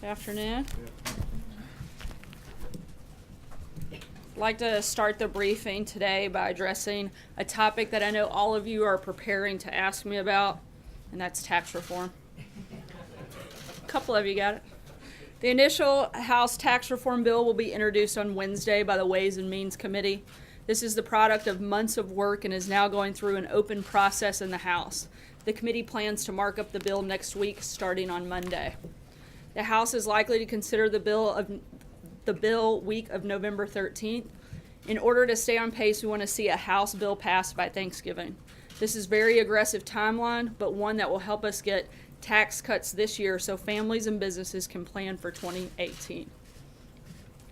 Afternoon. I'd like to start the briefing today by addressing a topic that I know all of you are preparing to ask me about, and that's tax reform. A couple of you got it. The initial House tax reform bill will be introduced on Wednesday by the Ways and Means Committee. This is the product of months of work and is now going through an open process in the House. The committee plans to mark up the bill next week, starting on Monday. The House is likely to consider the bill week of November 13th. In order to stay on pace, we want to see a House bill passed by Thanksgiving. This is a very aggressive timeline, but one that will help us get tax cuts this year so families and businesses can plan for 2018.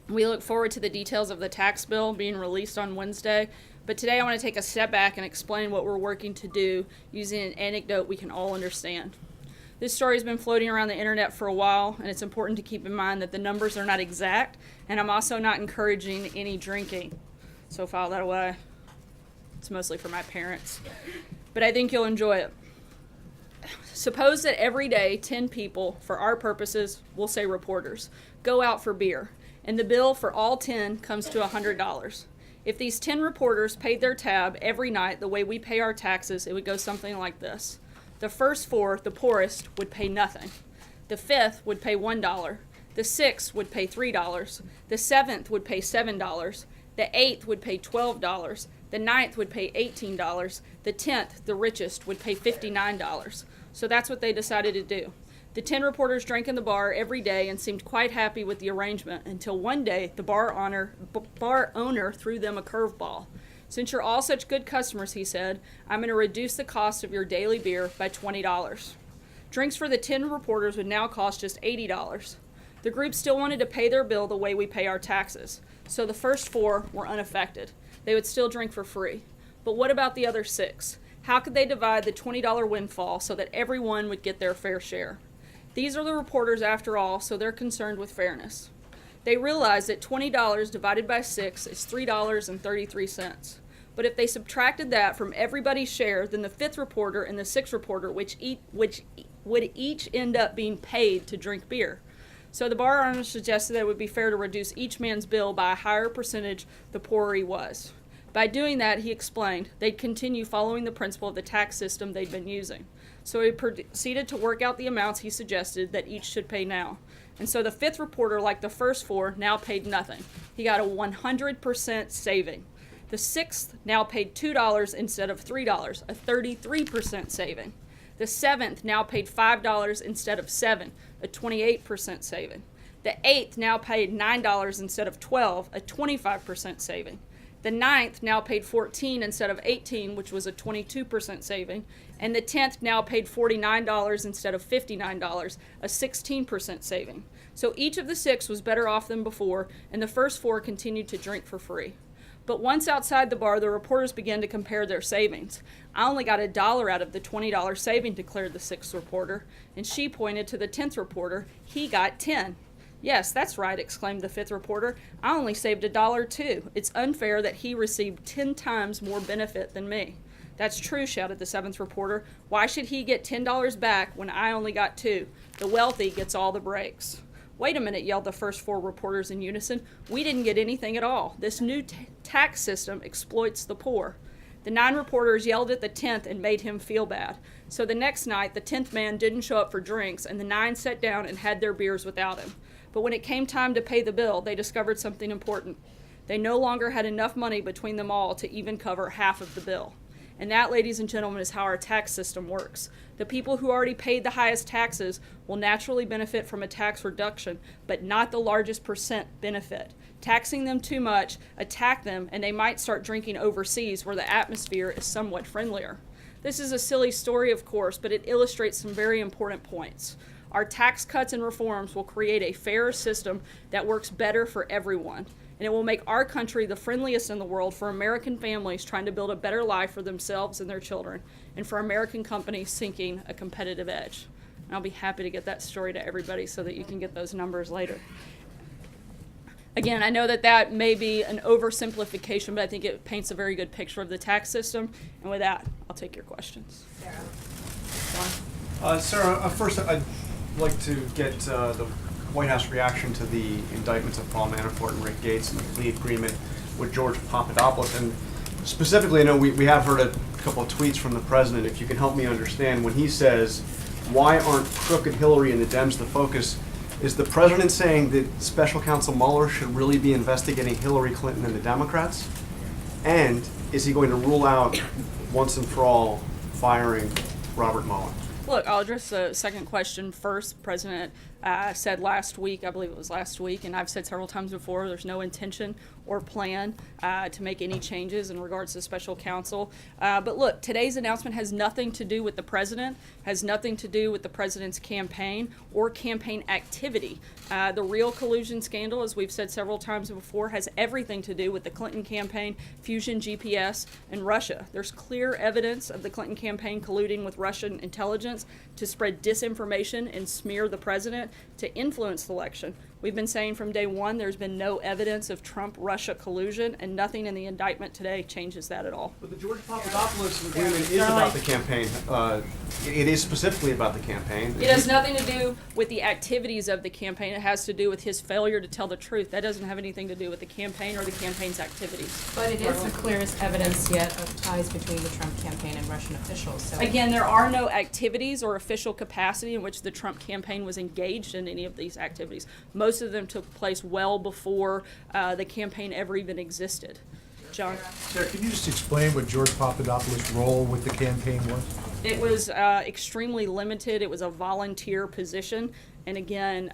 We look forward to the details of the tax bill being released on Wednesday, but today I want to take a step back and explain what we're working to do using an anecdote we can all understand. This story has been floating around the internet for a while, and it's important to keep in mind that the numbers are not exact, and I'm also not encouraging any drinking. So file that away. It's mostly for my parents. But I think you'll enjoy it. Suppose that every day 10 people, for our purposes, we'll say reporters, go out for beer, and the bill for all 10 comes to $100. If these 10 reporters paid their tab every night the way we pay our taxes, it would go something like this. The first 4, the poorest, would pay nothing. The 5th would pay $1. The 6th would pay $3. The 7th would pay $7. The 8th would pay $12. The 9th would pay $18. The 10th, the richest, would pay $59. So that's what they decided to do. The 10 reporters drank in the bar every day and seemed quite happy with the arrangement until one day the bar owner threw them a curveball. Since you're all such good customers, he said, I'm going to reduce the cost of your daily beer by $20. Drinks for the 10 reporters would now cost just $80. The group still wanted to pay their bill the way we pay our taxes, so the first 4 were unaffected. They would still drink for free. But what about the other 6? How could they divide the $20 windfall so that everyone would get their fair share? These are the reporters after all, so they're concerned with fairness. They realize that $20 divided by 6 is $3.33. But if they subtracted that from everybody's share, then the 5th reporter and the 6th reporter, which would each end up being paid to drink beer. So the bar owner suggested that it would be fair to reduce each man's bill by a higher percentage the poorer he was. By doing that, he explained, they'd continue following the principle of the tax system they'd been using. So he proceeded to work out the amounts he suggested that each should pay now. And so the 5th reporter, like the first 4, now paid nothing. He got a 100% saving. The 6th now paid $2 instead of $3, a 33% saving. The 7th now paid $5 instead of $7, a 28% saving. The 8th now paid $9 instead of $12, a 25% saving. The 9th now paid $14 instead of $18, which was a 22% saving. And the 10th now paid $49 instead of $59, a 16% saving. So each of the 6 was better off than before, and the first 4 continued to drink for free. But once outside the bar, the reporters began to compare their savings. I only got $1 out of the $20 saving, declared the 6th reporter, and she pointed to the 10th reporter. He got 10. Yes, that's right, exclaimed the 5th reporter. I only saved $1 too. It's unfair that he received 10 times more benefit than me. That's true, shouted the 7th reporter. Why should he get $10 back when I only got 2? The wealthy gets all the breaks. Wait a minute, yelled the first 4 reporters in unison. We didn't get anything at all. This new tax system exploits the poor. The 9 reporters yelled at the 10th and made him feel bad. So the next night, the 10th man didn't show up for drinks, and the 9 sat down and had their beers without him. But when it came time to pay the bill, they discovered something important. They no longer had enough money between them all to even cover half of the bill. And that, ladies and gentlemen, is how our tax system works. The people who already paid the highest taxes will naturally benefit from a tax reduction, but not the largest percent benefit. Taxing them too much, attack them, and they might start drinking overseas where the atmosphere is somewhat friendlier. This is a silly story, of course, but it illustrates some very important points. Our tax cuts and reforms will create a fairer system that works better for everyone. And it will make our country the friendliest in the world for American families trying to build a better life for themselves and their children, and for American companies seeking a competitive edge. And I'll be happy to get that story to everybody so that you can get those numbers later. Again, I know that that may be an oversimplification, but I think it paints a very good picture of the tax system. And with that, I'll take your questions. Sarah, first I'd like to get the White House reaction to the indictments of Paul Manafort and Rick Gates and the plea agreement with George Papadopoulos. And specifically, I know we have heard a couple of tweets from the president. If you can help me understand, when he says, why aren't crooked Hillary and the Dems the focus, is the president saying that Special Counsel Mueller should really be investigating Hillary Clinton and the Democrats? And is he going to rule out once and for all firing Robert Mueller? Look, I'll address the second question first. The president said last week, I believe it was last week, and I've said several times before, there's no intention or plan to make any changes in regards to special counsel. But look, today's announcement has nothing to do with the president, has nothing to do with the president's campaign or campaign activity. The real collusion scandal, as we've said several times before, has everything to do with the Clinton campaign, Fusion GPS, and Russia. There's clear evidence of the Clinton campaign colluding with Russian intelligence to spread disinformation and smear the president to influence the election. We've been saying from day one there's been no evidence of Trump-Russia collusion, and nothing in the indictment today changes that at all. But the George Papadopoulos agreement is about the campaign. It is specifically about the campaign. It has nothing to do with the activities of the campaign. It has to do with his failure to tell the truth. That doesn't have anything to do with the campaign or the campaign's activities. But it is the clearest evidence yet of ties between the Trump campaign and Russian officials. So Again, there are no activities or official capacity in which the Trump campaign was engaged in any of these activities. Most of them took place well before the campaign ever even existed. John? Sarah, can you just explain what George Papadopoulos' role with the campaign was? It was extremely limited. It was a volunteer position. And again,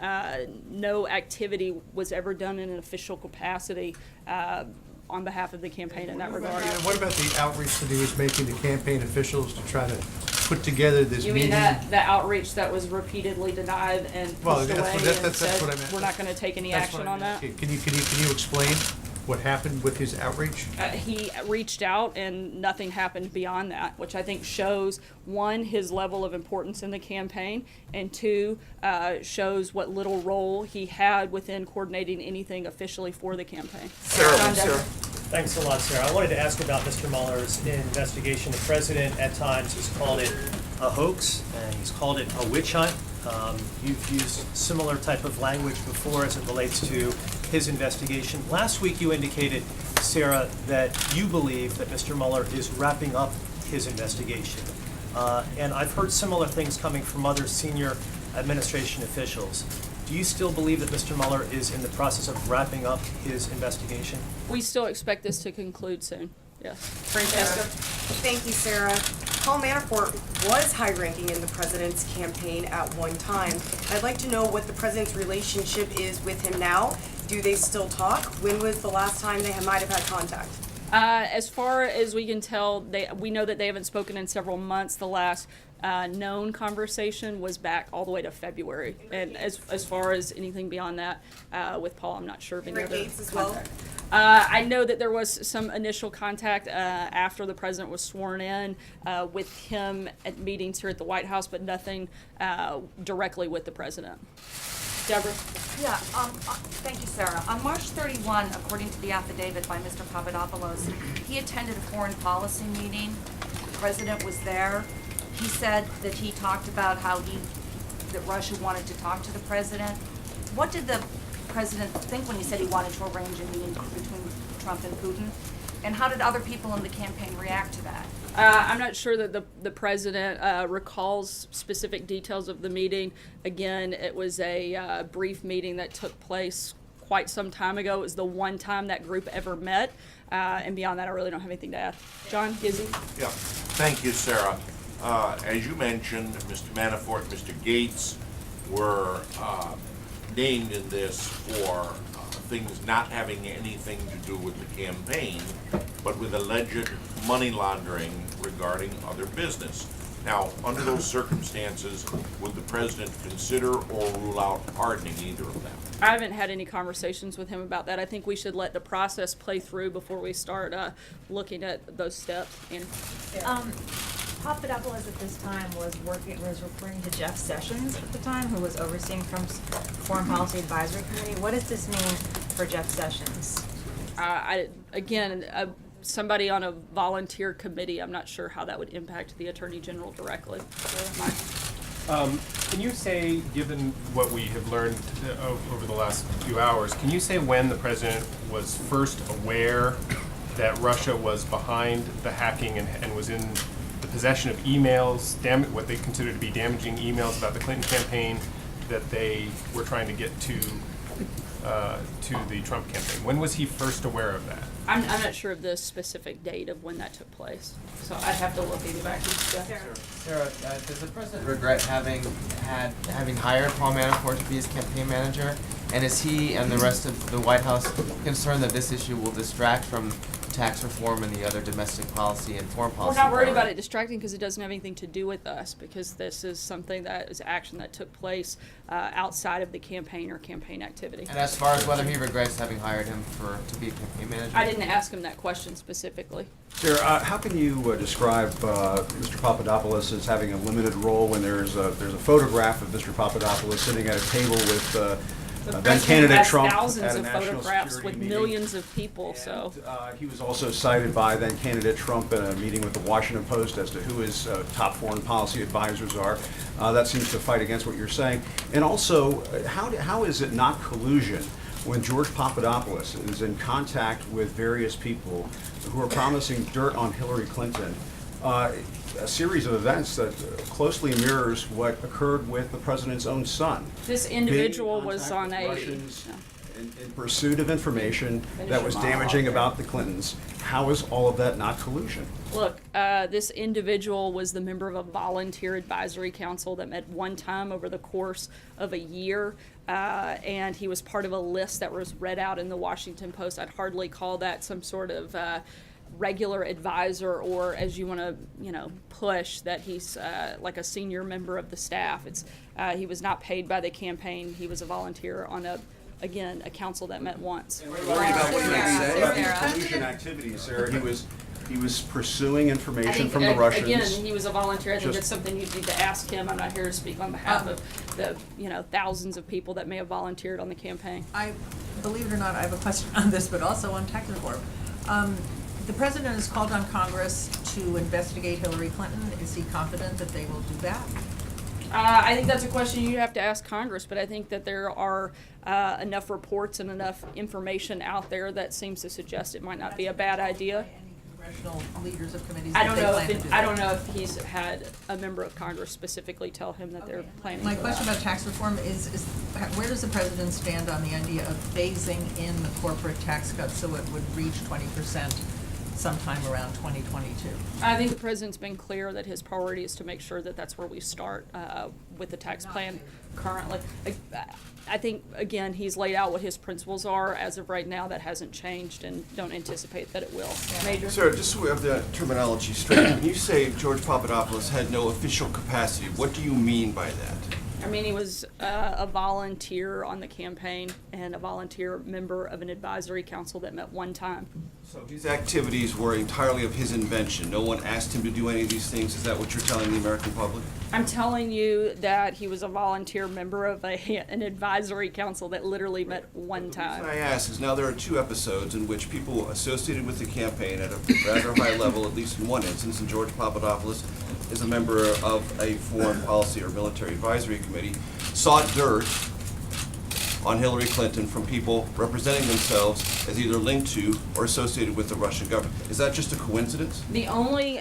no activity was ever done in an official capacity on behalf of the campaign in that regard. And what about the outreach that he was making to campaign officials to try to put together this You meeting? mean that the outreach that was repeatedly denied and pushed Well, away that's and said, what I meant. we're not going to take any That's what action I on that? meant. Can you explain what happened with his outreach? He reached out and nothing happened beyond that, which I think shows, one, his level of importance in the campaign, and two, shows what little role he had within coordinating anything officially for the campaign. John Decker. Thanks a lot, Sarah. I wanted to ask about Mr. Mueller's investigation. The president, at times, has called it a hoax, and he's called it a witch hunt. You've used similar type of language before as it relates to his investigation. Last week, you indicated, Sarah, that you believe that Mr. Mueller is wrapping up his investigation. And I've heard similar things coming from other senior administration officials. Do you still believe that Mr. Mueller is in the process of wrapping up his investigation? We still expect this to conclude soon. Yes. Francesca? Thank you, Sarah. Paul Manafort was high-ranking in the president's campaign at one time. I'd like to know what the president's relationship is with him now. Do they still talk? When was the last time they might have had contact? As far as we can tell, we know that they haven't spoken in several months. The last known conversation was back all the way to February. And as far as anything beyond that, with Paul, I'm not sure of any Rick other Gates as well? contact. I know that there was some initial contact after the president was sworn in with him at meetings here at the White House, but nothing directly with the president. Deborah? Yeah, thank you, Sarah. On March 31, according to the affidavit by Mr. Papadopoulos, he attended a foreign policy meeting. The president was there. He said that he talked about how that Russia wanted to talk to the president. What did the president think when he said he wanted to arrange a meeting between Trump and Putin? And how did other people in the campaign react to that? I'm not sure that the president recalls specific details of the meeting. Again, it was a brief meeting that took place quite some time ago. It was the one time that group ever met. And beyond that, I really don't have anything to add. John, Gizzy? Yeah, thank you, Sarah. As you mentioned, Mr. Manafort, Mr. Gates were named in this for things not having anything to do with the campaign, but with alleged money laundering regarding other business. Now, under those circumstances, would the president consider or rule out pardoning either of them? I haven't had any conversations with him about that. I think we should let the process play through before we start looking at those steps. And Papadopoulos at this time was referring to Jeff Sessions at the time, who was overseeing Trump's Foreign Policy Advisory Committee. What does this mean for Jeff Sessions? Somebody on a volunteer committee, I'm not sure how that would impact the Attorney General directly. Can you say, given what we have learned over the last few hours, can you say when the president was first aware that Russia was behind the hacking and was in the possession of emails, what they considered to be damaging emails about the Clinton campaign that they were trying to get to the Trump campaign? When was he first aware of that? I'm not sure of the specific date of when that took place, so I'd have to look into back. Sarah, does the president regret having hired Paul Manafort to be his campaign manager? And is he and the rest of the White House concerned that this issue will distract from tax reform and the other domestic policy and foreign policy? We're not worried about priorities? it distracting because it doesn't have anything to do with us, because this is something that is action that took place outside of the campaign or campaign activity. And as far as whether he regrets having hired him to be a campaign manager? I didn't ask him that question specifically. Sarah, how can you describe Mr. Papadopoulos as having a limited role when there's a photograph of Mr. Papadopoulos sitting at a table with The then president candidate has Trump thousands at a of national photographs security with meeting? millions of people, so. He was also cited by then candidate Trump in a meeting with the Washington Post as to who his top foreign policy advisors are. That seems to fight against what you're saying. And also, how is it not collusion when George Papadopoulos is in contact with various people who are promising dirt on Hillary Clinton? A series of events that closely mirrors what occurred with the president's own son. This Being in individual was contact on with a. Russians no. in pursuit of information that was damaging about the Clintons. How is all of that not collusion? Look, this individual was the member of a volunteer advisory council that met one time over the course of a year, and he was part of a list that was read out in the Washington Post. I'd hardly call that some sort of regular advisor, or as you want to, push that he's like a senior member of the staff. It's he was not paid by the campaign. He was a volunteer on a council that met once. Worried about what he collusion activities, Sarah. He was pursuing information from the Russians. Again, he was a volunteer. I think Just- that's something you need to ask him. I'm not here to speak on behalf of the thousands of people that may have volunteered on the campaign. Believe it or not, I have a question on this, but also on tax reform. The president has called on Congress to investigate Hillary Clinton. Is he confident that they will do that? I think that's a question you have to ask Congress, but I think that there are enough reports and enough information out there that seems to suggest it might not be a bad idea. Any congressional leaders of committees I that don't they know plan to if do I that? don't know if he's had a member of Congress specifically tell him that they're planning. My for question that. about tax reform is where does the president stand on the idea of phasing in the corporate tax cut so it would reach 20% sometime around 2022? I think the president's been clear that his priority is to make sure that that's where we start with the tax plan currently. I think, again, he's laid out what his principles are. As of right now, that hasn't changed, and don't anticipate that it will. Major? Sarah, just so we have the terminology straight, when you say George Papadopoulos had no official capacity, what do you mean by that? I mean, he was a volunteer on the campaign and a volunteer member of an advisory council that met one time. So his activities were entirely of his invention. No one asked him to do any of these things. Is that what you're telling the American public? I'm telling you that he was a volunteer member of an advisory council that literally met one What time. I ask is now there are two episodes in which people associated with the campaign at a rather high level, at least in one instance, and George Papadopoulos is a member of a foreign policy or military advisory committee, sought dirt on Hillary Clinton from people representing themselves as either linked to or associated with the Russian government. Is that just a coincidence? The only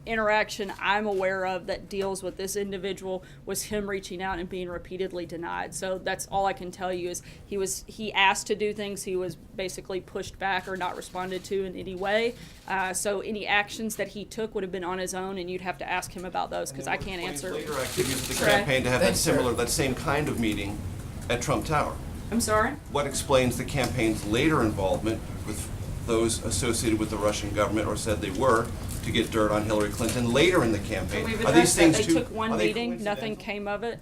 interaction I'm aware of that deals with this individual was him reaching out and being repeatedly denied. So that's all I can tell you is he asked to do things, he was basically pushed back or not responded to in any way. So any actions that he took would have been on his own, and you'd have to ask him about those because I can't answer. Later activities of the Correct. campaign to have that same kind of meeting at Trump Tower. I'm sorry? What explains the campaign's later involvement with those associated with the Russian government or said they were to get dirt on Hillary Clinton later in the campaign? We've Are these addressed that. things They too? took one are they meeting, nothing coincidental? came of it.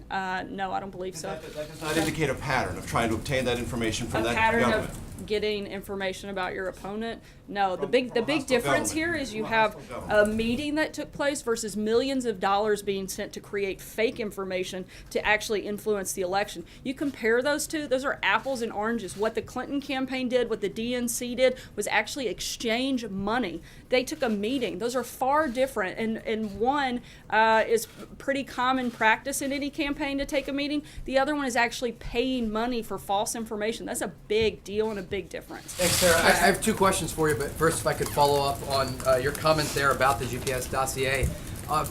No, I don't believe so. That does not indicate a pattern of trying to obtain that information from A that pattern government. of getting information about your opponent. No, the big hostile difference government. here is you From a have hostile a government. meeting that took place versus millions of dollars being sent to create fake information to actually influence the election. You compare those two, those are apples and oranges. What the Clinton campaign did, what the DNC did, was actually exchange money. They took a meeting. Those are far different, and one is pretty common practice in any campaign to take a meeting. The other one is actually paying money for false information. That's a big deal and a big difference. Thanks, Sarah. I have two questions for you, but first, if I could follow up on your comment there about the GPS dossier.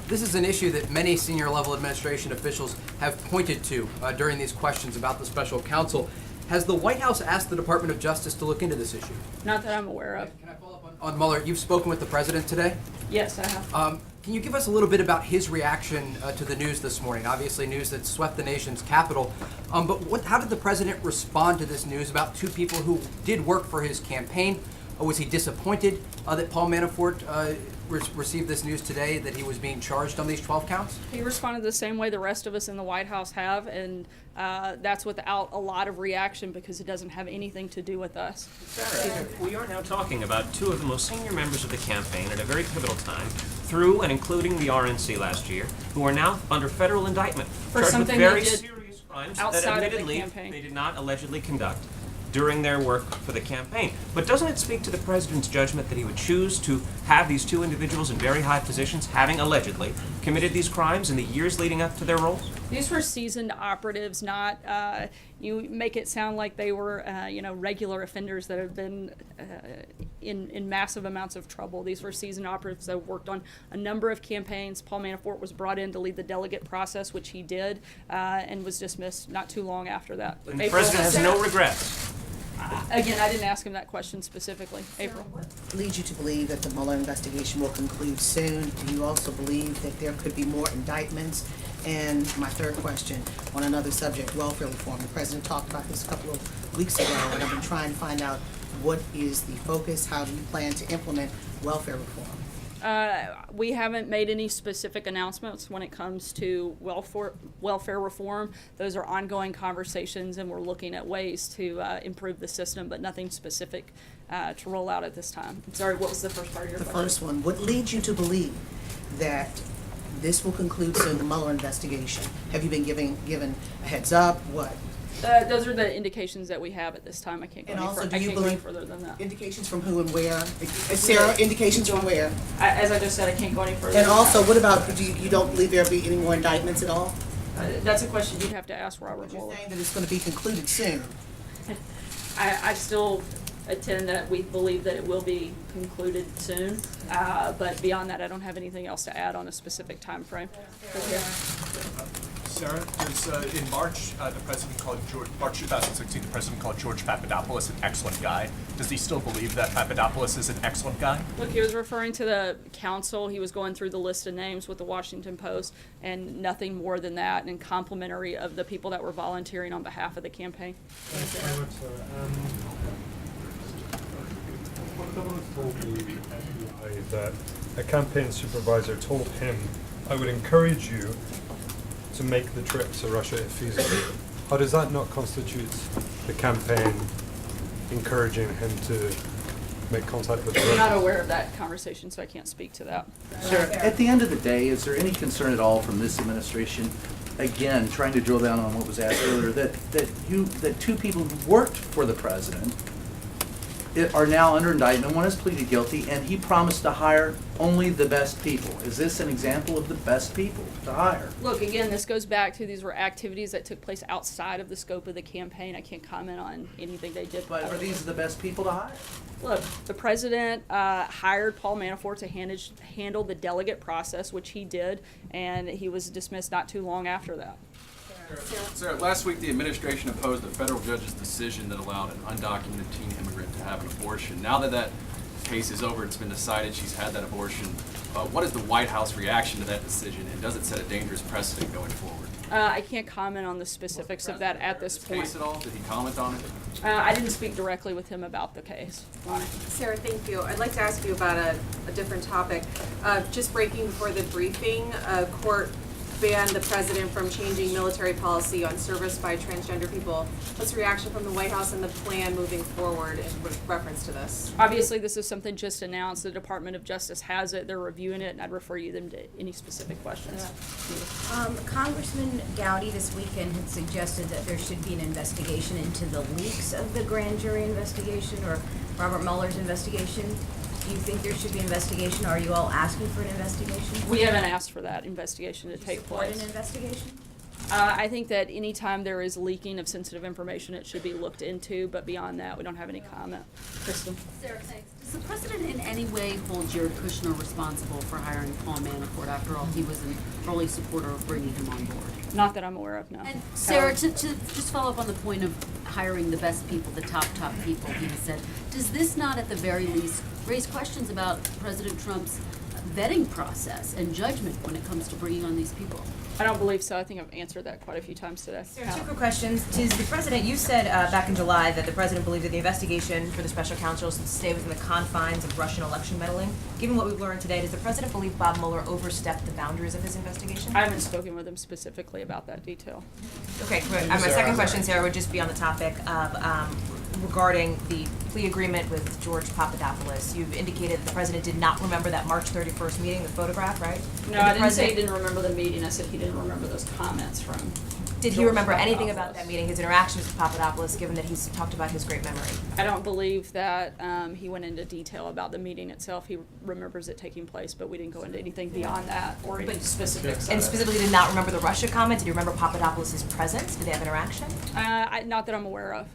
This is an issue that many senior level administration officials have pointed to during these questions about the special counsel. Has the White House asked the Department of Justice to look into this issue? Not that I'm aware of. Can I follow up on Mueller? You've spoken with the president today? Yes, I have. Can you give us a little bit about his reaction to the news this morning? Obviously, news that swept the nation's capital. But how did the president respond to this news about two people who did work for his campaign? Was he disappointed that Paul Manafort received this news today that he was being charged on these 12 counts? He responded the same way the rest of us in the White House have, and that's without a lot of reaction because it doesn't have anything to do with us. Sarah, we are now talking about two of the most senior members of the campaign at a very pivotal time, through and including the RNC last year, who are now under federal indictment For charged something with very they did serious crimes that outside of the admittedly campaign. they did not allegedly conduct during their work for the campaign. But doesn't it speak to the president's judgment that he would choose to have these two individuals in very high positions, having allegedly committed these crimes in the years leading up to their roles? These were seasoned operatives, not, you make it sound like they were, regular offenders that have been in massive amounts of trouble. These were seasoned operatives that worked on a number of campaigns. Paul Manafort was brought in to lead the delegate process, which he did, and was dismissed not too long after that. And the president has no regrets. Again, I didn't ask him that question specifically. April? What leads you to believe that the Mueller investigation will conclude soon? Do you also believe that there could be more indictments? And my third question, on another subject, welfare reform. The president talked about this a couple of weeks ago, and I've been trying to find out what is the focus, how do you plan to implement welfare reform? We haven't made any specific announcements when it comes to welfare reform. Those are ongoing conversations, and we're looking at ways to improve the system, but nothing specific to roll out at this time. I'm sorry, what was the first part of your question? The first one, what leads you to believe that this will conclude soon, the Mueller investigation? Have you been given a heads up? What? Those are the indications that we have at this time. I can't go And any also, further. do I you can't go any believe further than that. indications from who and where? Sarah, indications from where? As I just said, I can't go any further. And than also, that. what about, you don't believe there'll be any more indictments at all? That's a question you'd have to ask Robert You're Mueller. saying that it's going to be concluded soon. I still attend that we believe that it will be concluded soon, but beyond that, I don't have anything else to add on a specific time frame. Sarah, in March, the president called March 2016, the president called George Papadopoulos an excellent guy. Does he still believe that Papadopoulos is an excellent guy? Look, he was referring to the council. He was going through the list of names with the Washington Post, and nothing more than that, and complimentary of the people that were volunteering on behalf of the campaign. Told the FBI that a campaign supervisor told him, "I would encourage you to make the trip to Russia if feasible." How does that not constitute the campaign encouraging him to make contact with I'm Russia? not aware of that conversation, so I can't speak to that. Sarah, at the end of the day, is there any concern at all from this administration, again, trying to drill down on what was asked earlier, that two people who worked for the president are now under indictment? One has pleaded guilty, and he promised to hire only the best people. Is this an example of the best people to hire? Look, again, this goes back to these were activities that took place outside of the scope of the campaign. I can't comment on anything they did. But are these the best people to hire? Look, the president hired Paul Manafort to handle the delegate process, which he did, and he was dismissed not too long after that. Sarah, last week the administration opposed a federal judge's decision that allowed an undocumented teen immigrant to have an abortion. Now that that case is over, it's been decided she's had that abortion. What is the White House reaction to that decision, and does it set a dangerous precedent going forward? I can't comment on the specifics of that at this point. Case at all? Did he comment on it? I didn't speak directly with him about the case. Sarah, thank you. I'd like to ask you about a different topic. Just breaking before the briefing, court banned the president from changing military policy on service by transgender people. What's the reaction from the White House and the plan moving forward in reference to this? Obviously, this is something just announced. The Department of Justice has it. They're reviewing it, and I'd refer them to any specific questions. Congressman Gowdy this weekend had suggested that there should be an investigation into the leaks of the grand jury investigation or Robert Mueller's investigation. Do you think there should be an investigation? Are you all asking for an investigation? We haven't asked for that investigation to take Support place. an investigation? I think that anytime there is leaking of sensitive information, it should be looked into, but beyond that, we don't have any comment. Kristen? Sarah, thanks. Does the president in any way hold Jared Kushner responsible for hiring Paul Manafort? After all, he was an early supporter of bringing him on board. Not that I'm aware of, no. And Sarah, to just follow up on the point of hiring the best people, the top people, he has said, does this not at the very least raise questions about President Trump's vetting process and judgment when it comes to bringing on these people? I don't believe so. I think I've answered that quite a few times today. Sarah, two quick questions. Does the president, you said back in July that the president believed that the investigation for the special counsel should stay within the confines of Russian election meddling. Given what we've learned today, does the president believe Bob Mueller overstepped the boundaries of his investigation? I haven't spoken with him specifically about that detail. Okay, great. My second question, Sarah, would just be on the topic of regarding the plea agreement with George Papadopoulos. You've indicated that the president did not remember that March 31st meeting, the photograph, right? No, I didn't say he didn't remember the meeting. I said he didn't remember those comments from. Did he George remember anything Papadopoulos. about that meeting, his interactions with Papadopoulos, given that he's talked about his great memory? I don't believe that he went into detail about the meeting itself. He remembers it taking place, but we didn't go into anything beyond that or any specifics. And specifically did not remember the Russia comment? Did you remember Papadopoulos' presence? Did they have interaction? Not that I'm aware of.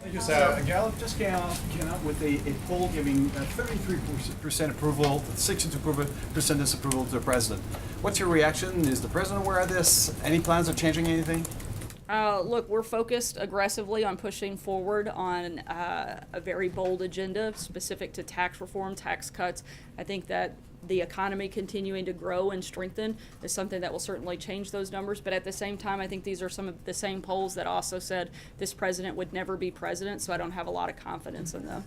Thank you, Sarah. Gallup just came out with a poll giving 33% approval, 62% disapproval to the president. What's your reaction? Is the president aware of this? Any plans of changing anything? Look, we're focused aggressively on pushing forward on a very bold agenda specific to tax reform, tax cuts. I think that the economy continuing to grow and strengthen is something that will certainly change those numbers. But at the same time, I think these are some of the same polls that also said this president would never be president, so I don't have a lot of confidence in them.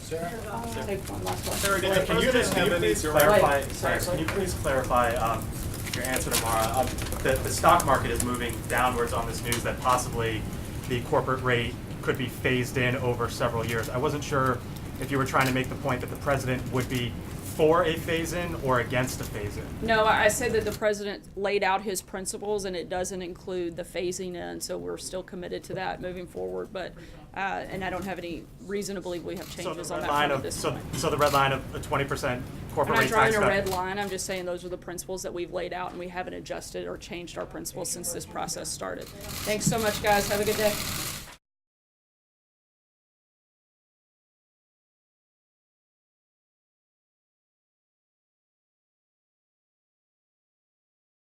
Take one last one. Sarah, can you please clarify? Can you please clarify your answer to Mara? The stock market is moving downwards on this news that possibly the corporate rate could be phased in over several years. I wasn't sure if you were trying to make the point that the president would be for a phase-in or against a phase-in. No, I said that the president laid out his principles, and it doesn't include the phasing in, so we're still committed to that moving forward. But and I don't have any reason to believe we have changes on that front at this point. So the red line of the 20% corporate I'm rate not drawing tax a cut. red line. I'm just saying those are the principles that we've laid out, and we haven't adjusted or changed our principles since this process started. Thanks so much, guys. Have a good day.